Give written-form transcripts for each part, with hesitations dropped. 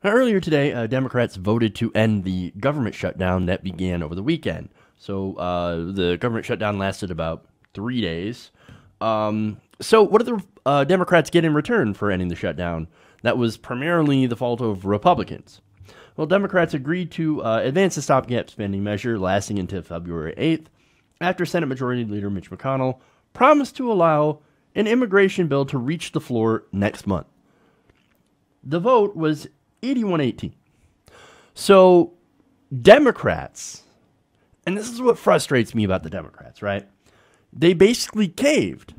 Earlier today, Democrats voted to end the government shutdown that began over the weekend. So the government shutdown lasted about 3 days. So what did the Democrats get in return for ending the shutdown? That was primarily the fault of Republicans. Well, Democrats agreed to advance the stopgap spending measure lasting until February 8th after Senate Majority Leader Mitch McConnell promised to allow an immigration bill to reach the floor next month. The vote was 81-18. So Democrats, and this is what frustrates me about the Democrats, right? They basically caved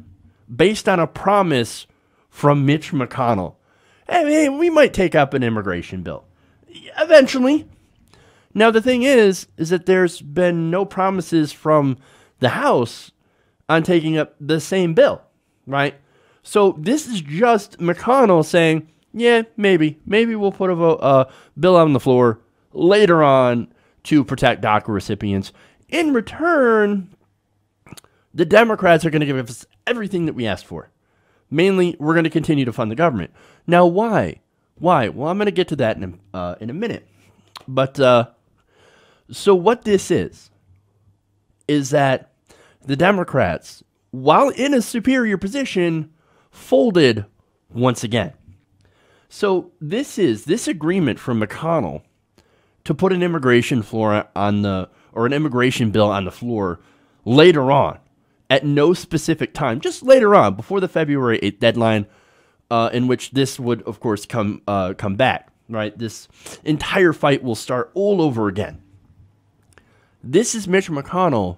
based on a promise from Mitch McConnell. Hey, we might take up an immigration bill eventually. Now, the thing is that there's been no promises from the House on taking up the same bill, right? So this is just McConnell saying, yeah, maybe we'll put a bill on the floor later on to protect DACA recipients. In return, the Democrats are going to give us everything that we asked for. Mainly, we're going to continue to fund the government. Now, why? Why? Well, I'm going to get to that in a minute. But so what this is that the Democrats, while in a superior position, folded once again. So this agreement from McConnell to put an immigration floor an immigration bill on the floor later on at no specific time, just later on before the February 8th deadline, in which this would of course come back, right? This entire fight will start all over again. This is Mitch McConnell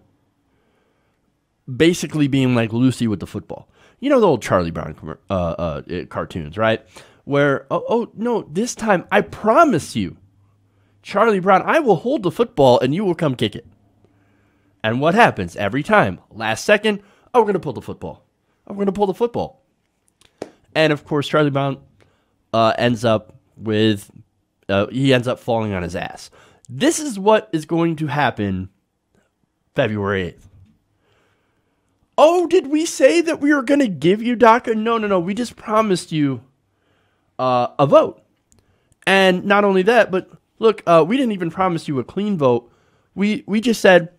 basically being like Lucy with the football. You know the old Charlie Brown cartoons, right? Where, oh, no, this time, I promise you, Charlie Brown, I will hold the football and you will come kick it. And what happens every time? Last second, oh, we're going to pull the football. Oh, we're going to pull the football. And, of course, Charlie Brown ends up falling on his ass. This is what is going to happen February 8th. Oh, did we say that we were going to give you DACA? No. We just promised you a vote. And not only that, but look, we didn't even promise you a clean vote. We just said,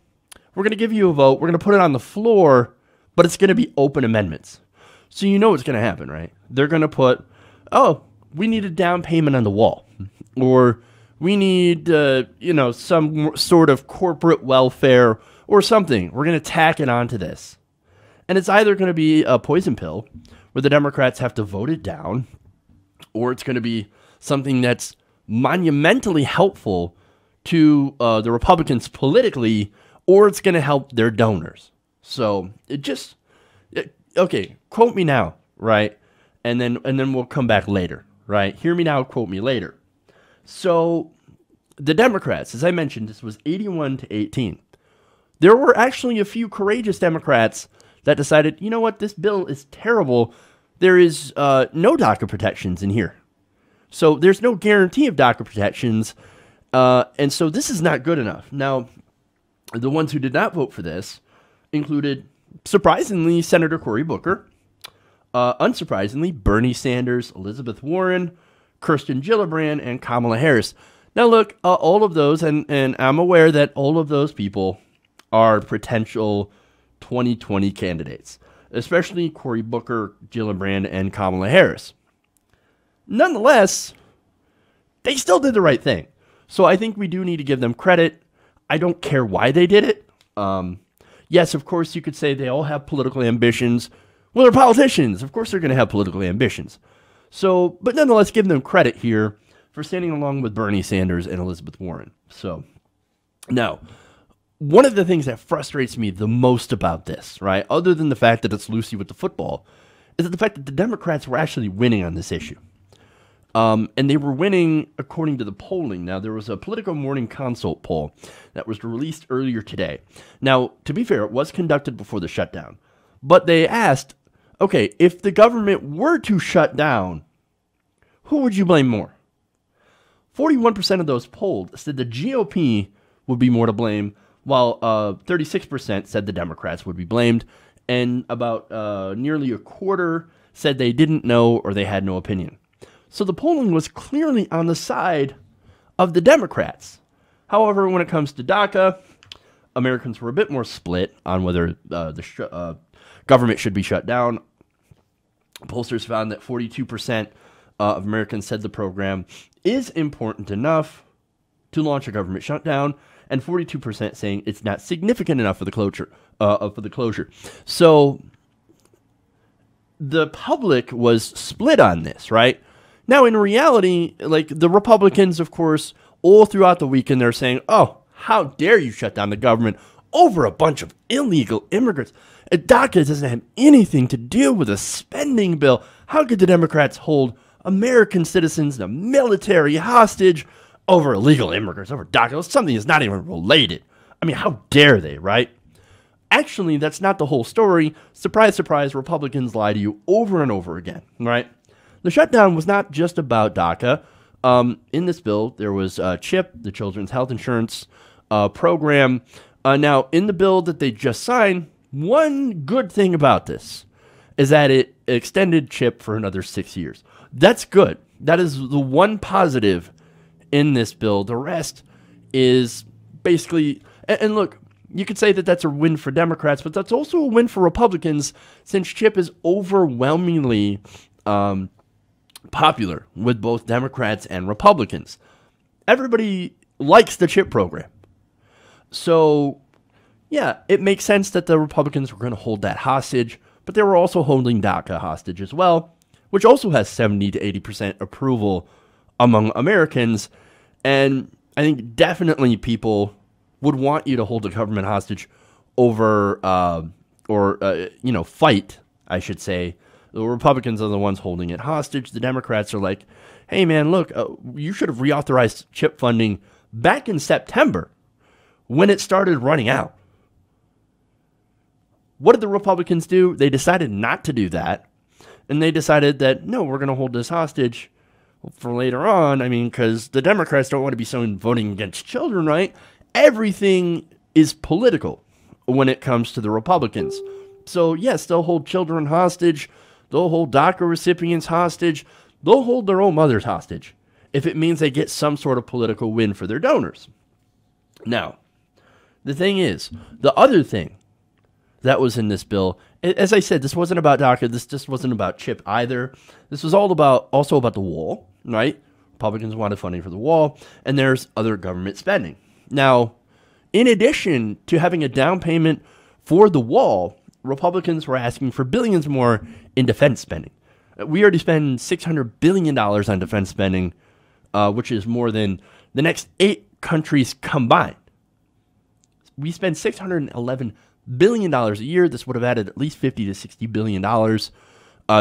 we're going to give you a vote. We're going to put it on the floor, but it's going to be open amendments. So you know what's going to happen, right? They're going to put, oh, we need a down payment on the wall. Or we need, some sort of corporate welfare or something. We're going to tack it onto this. And it's either going to be a poison pill where the Democrats have to vote it down, or it's going to be something that's monumentally helpful to the Republicans politically, or it's going to help their donors. So okay, quote me now, right? And then we'll come back later, right? Hear me now, quote me later. So the Democrats, as I mentioned, this was 81-18. There were actually a few courageous Democrats that decided, you know what, this bill is terrible. There is no DACA protections in here. So there's no guarantee of DACA protections. And so this is not good enough. Now, the ones who did not vote for this included, surprisingly, Senator Cory Booker, unsurprisingly, Bernie Sanders, Elizabeth Warren, Kirsten Gillibrand, and Kamala Harris. Now, look, all of those, and I'm aware that all of those people are potential 2020 candidates, especially Cory Booker, Gillibrand, and Kamala Harris. Nonetheless, they still did the right thing. So I think we do need to give them credit. I don't care why they did it. Yes, of course, you could say they all have political ambitions. Well, they're politicians. Of course, they're going to have political ambitions. So, but nonetheless, give them credit here for standing along with Bernie Sanders and Elizabeth Warren. So, now, one of the things that frustrates me the most about this, right, other than the fact that it's Lucy with the football, is the fact that the Democrats were actually winning on this issue. And they were winning according to the polling. Now, there was a Politico Morning Consult poll that was released earlier today. Now, to be fair, it was conducted before the shutdown. But they asked, okay, if the government were to shut down, who would you blame more? 41% of those polled said the GOP would be more to blame, while 36% said the Democrats would be blamed, and about nearly a quarter said they didn't know or they had no opinion. So the polling was clearly on the side of the Democrats. However, when it comes to DACA, Americans were a bit more split on whether the government should be shut down. Pollsters found that 42% of Americans said the program is important enough to launch a government shutdown, and 42% saying it's not significant enough for the closure. So the public was split on this, right? Now, in reality, like the Republicans, of course, all throughout the weekend, they're saying, oh, how dare you shut down the government over a bunch of illegal immigrants? DACA doesn't have anything to do with a spending bill. How could the Democrats hold American citizens, the military, hostage over illegal immigrants, over DACA? Something that's not even related. I mean, how dare they, right? Actually, that's not the whole story. Surprise, surprise, Republicans lie to you over and over again, right? The shutdown was not just about DACA. In this bill, there was CHIP, the Children's Health Insurance Program. Now, in the bill that they just signed, one good thing about this is that it extended CHIP for another 6 years. That's good. That is the one positive in this bill. The rest is basically, and look, you could say that that's a win for Democrats, but that's also a win for Republicans since CHIP is overwhelmingly popular with both Democrats and Republicans. Everybody likes the CHIP program. So, yeah, it makes sense that the Republicans were going to hold that hostage, but they were also holding DACA hostage as well, which also has 70 to 80% approval among Americans. And I think definitely people would want you to hold the government hostage over, fight, I should say. The Republicans are the ones holding it hostage. The Democrats are like, hey, man, look, you should have reauthorized CHIP funding back in September when it started running out. What did the Republicans do? They decided not to do that. And they decided that, no, we're going to hold this hostage for later on. I mean, because the Democrats don't want to be someone voting against children, right? Everything is political when it comes to the Republicans. So, yes, they'll hold children hostage. They'll hold DACA recipients hostage. They'll hold their own mothers hostage if it means they get some sort of political win for their donors. Now, the thing is, the other thing that was in this bill, as I said, this wasn't about DACA. This just wasn't about CHIP either. This was also about the wall, right? Republicans wanted funding for the wall, and there's other government spending. Now, in addition to having a down payment for the wall, Republicans were asking for billions more in defense spending. We already spend $600 billion on defense spending, which is more than the next 8 countries combined. We spend $611 billion a year. This would have added at least $50 to $60 billion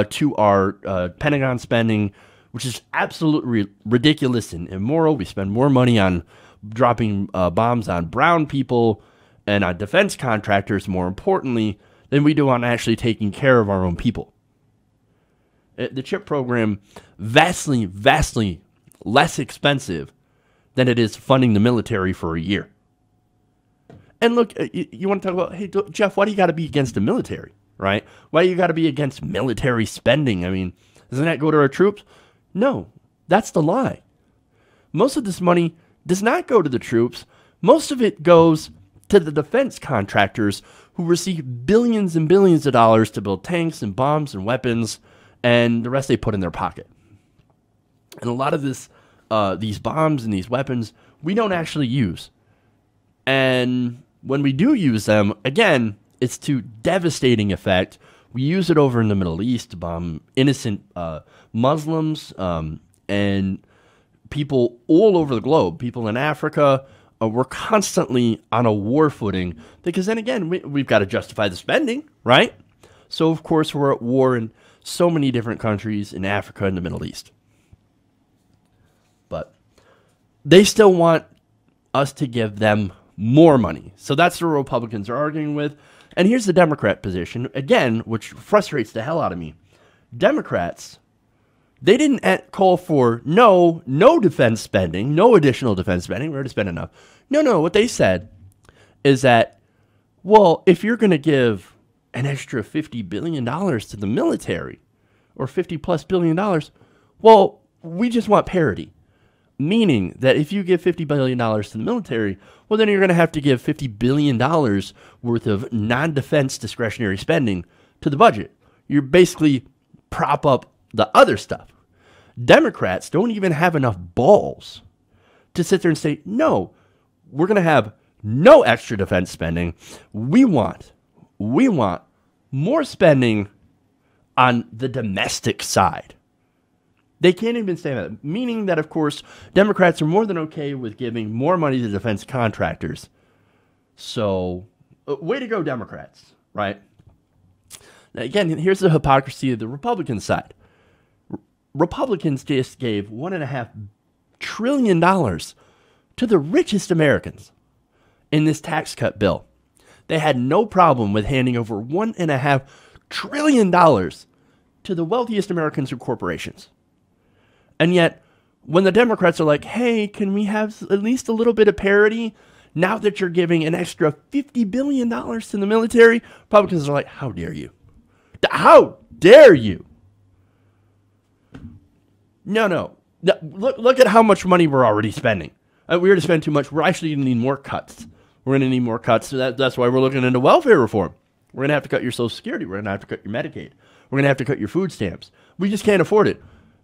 to our Pentagon spending, which is absolutely ridiculous and immoral. We spend more money on dropping bombs on brown people and on defense contractors, more importantly, than we do on actually taking care of our own people. The CHIP program, vastly, vastly less expensive than it is funding the military for a year. And look, you want to talk about, hey, Jeff, why do you got to be against the military, right? Why do you got to be against military spending? I mean, doesn't that go to our troops? No, that's the lie. Most of this money does not go to the troops. Most of it goes to the defense contractors who receive billions and billions of dollars to build tanks and bombs and weapons, and the rest they put in their pocket. And a lot of these bombs and these weapons, we don't actually use. And when we do use them, again, it's to devastating effect. We use it over in the Middle East to bomb innocent Muslims and people all over the globe, people in Africa. We're constantly on a war footing because then again, we've got to justify the spending, right? So, of course, we're at war in so many different countries in Africa and the Middle East. But they still want us to give them more money. So that's what Republicans are arguing with. And here's the Democrat position, again, which frustrates the hell out of me. Democrats, they didn't call for no defense spending, no additional defense spending. We're going to spend enough. No. What they said is that, well, if you're going to give an extra $50 billion to the military or $50+ billion, well, we just want parity. Meaning that if you give $50 billion to the military, well, then you're going to have to give $50 billion worth of non-defense discretionary spending to the budget. You're basically prop up the other stuff. Democrats don't even have enough balls to sit there and say, no, we're going to have no extra defense spending. We want more spending on the domestic side. They can't even say that, meaning that, of course, Democrats are more than okay with giving more money to defense contractors. So, way to go, Democrats, right? Now, again, here's the hypocrisy of the Republican side. Republicans just gave $1.5 trillion to the richest Americans in this tax cut bill. They had no problem with handing over $1.5 trillion to the wealthiest Americans or corporations. And yet, when the Democrats are like, hey, can we have at least a little bit of parity now that you're giving an extra $50 billion to the military? Republicans are like, how dare you? How dare you? No. Look at how much money we're already spending. We're going to spend too much. We're actually going to need more cuts. We're going to need more cuts. So that's why we're looking into welfare reform. We're going to have to cut your Social Security. We're going to have to cut your Medicaid. We're going to have to cut your food stamps. We just can't afford it.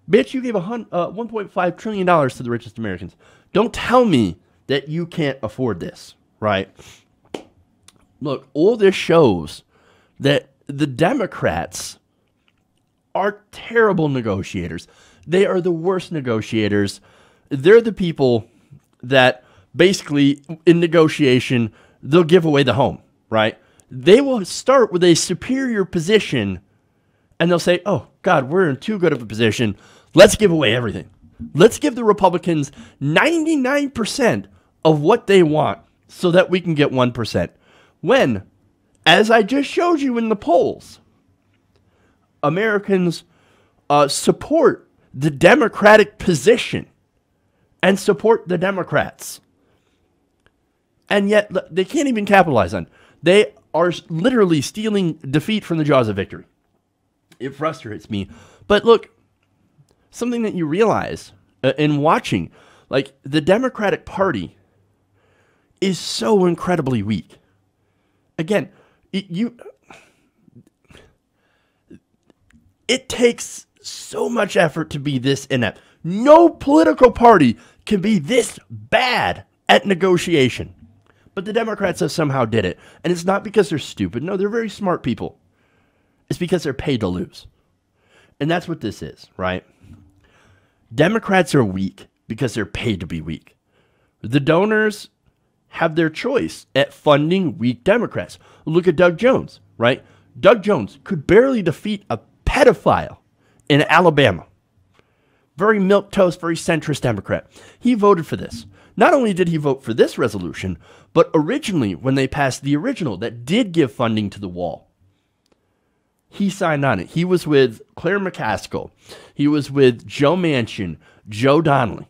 Bitch, you gave $1.5 trillion to the richest Americans. Don't tell me that you can't afford this, right? Look, all this shows that the Democrats are terrible negotiators. They are the worst negotiators. They're the people that basically, in negotiation, they'll give away the home, right? They will start with a superior position, and they'll say, oh, God, we're in too good of a position. Let's give away everything. Let's give the Republicans 99% of what they want so that we can get 1%. When, as I just showed you in the polls, Americans support the Democratic position and support the Democrats. And yet they can't even capitalize on it. They are literally stealing defeat from the jaws of victory. It frustrates me. But look, something that you realize in watching, like, the Democratic Party is so incredibly weak. Again, it takes so much effort to be this inept. No political party can be this bad at negotiation. But the Democrats have somehow did it. And it's not because they're stupid. No, they're very smart people. It's because they're paid to lose. And that's what this is, right? Democrats are weak because they're paid to be weak. The donors have their choice at funding weak Democrats. Look at Doug Jones, right? Doug Jones could barely defeat a pedophile in Alabama. Very milquetoast, very centrist Democrat. He voted for this. Not only did he vote for this resolution, but originally when they passed the original that did give funding to the wall, he signed on it. He was with Claire McCaskill. He was with Joe Manchin, Joe Donnelly,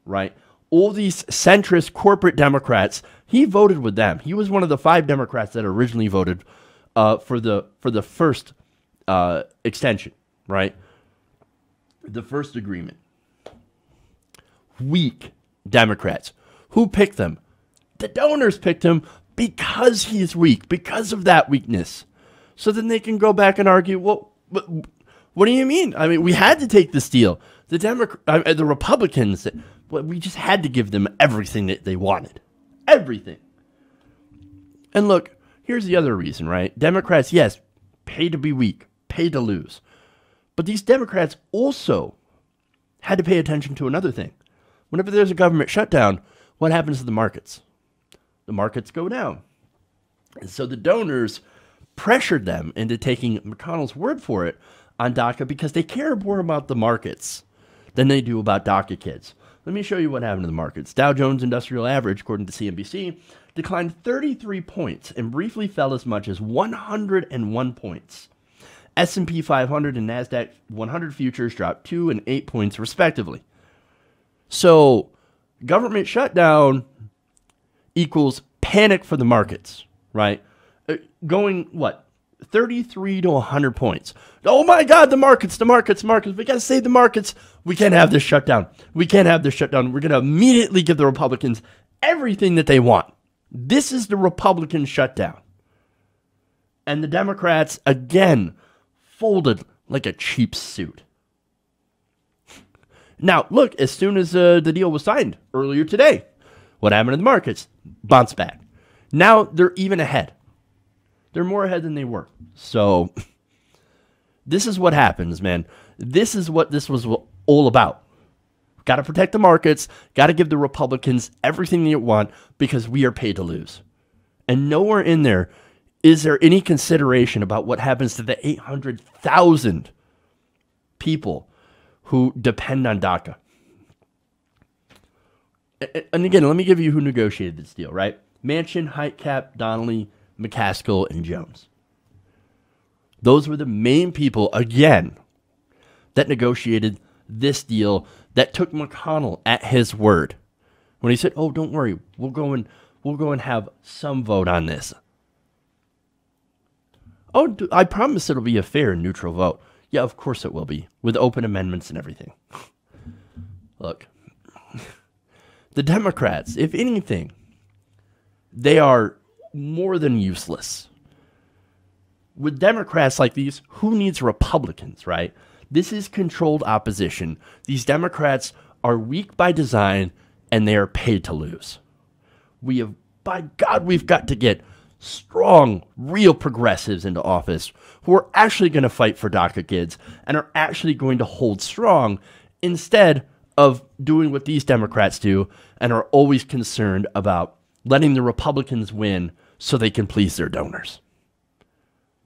right? All these centrist corporate Democrats. He voted with them. He was one of the 5 Democrats that originally voted for the first extension, right? The first agreement. Weak Democrats. Who picked them? The donors picked him because he's weak, because of that weakness. So then they can go back and argue, well, what do you mean? I mean, we had to take this deal. The Republicans, we just had to give them everything that they wanted. Everything. And look, here's the other reason, right? Democrats, yes, paid to be weak, paid to lose. But these Democrats also had to pay attention to another thing. Whenever there's a government shutdown, what happens to the markets? The markets go down. And so the donors pressured them into taking McConnell's word for it on DACA because they care more about the markets than they do about DACA kids. Let me show you what happened to the markets. Dow Jones Industrial Average, according to CNBC, declined 33 points and briefly fell as much as 101 points. S&P 500 and NASDAQ 100 futures dropped 2 and 8 points respectively. So, government shutdown equals panic for the markets, right? Going, what, 33 to 100 points. Oh my God, the markets. We got to save the markets. We can't have this shutdown. We're going to immediately give the Republicans everything that they want. This is the Republican shutdown. And the Democrats, again, folded like a cheap suit. Now, look, as soon as the deal was signed earlier today, what happened to the markets? Bounced back. Now they're even ahead. They're more ahead than they were. So this is what happens, man. This is what this was all about. Got to protect the markets. Got to give the Republicans everything they want because we are paid to lose. And nowhere in there is there any consideration about what happens to the 800,000 people who depend on DACA. And again, let me give you who negotiated this deal, right? Manchin, Heitkamp, Donnelly, McCaskill, and Jones. Those were the main people, again, that negotiated this deal, that took McConnell at his word. When he said, oh, don't worry, we'll go and have some vote on this. Oh, I promise it'll be a fair and neutral vote. Yeah, of course it will be, with open amendments and everything. Look, the Democrats, if anything, they are more than useless. With Democrats like these, who needs Republicans, right? This is controlled opposition. These Democrats are weak by design, and they are paid to lose. By God, we've got to get strong, real progressives into office who are actually going to fight for DACA kids and are actually going to hold strong instead of doing what these Democrats do and are always concerned about letting the Republicans win so they can please their donors.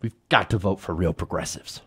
We've got to vote for real progressives.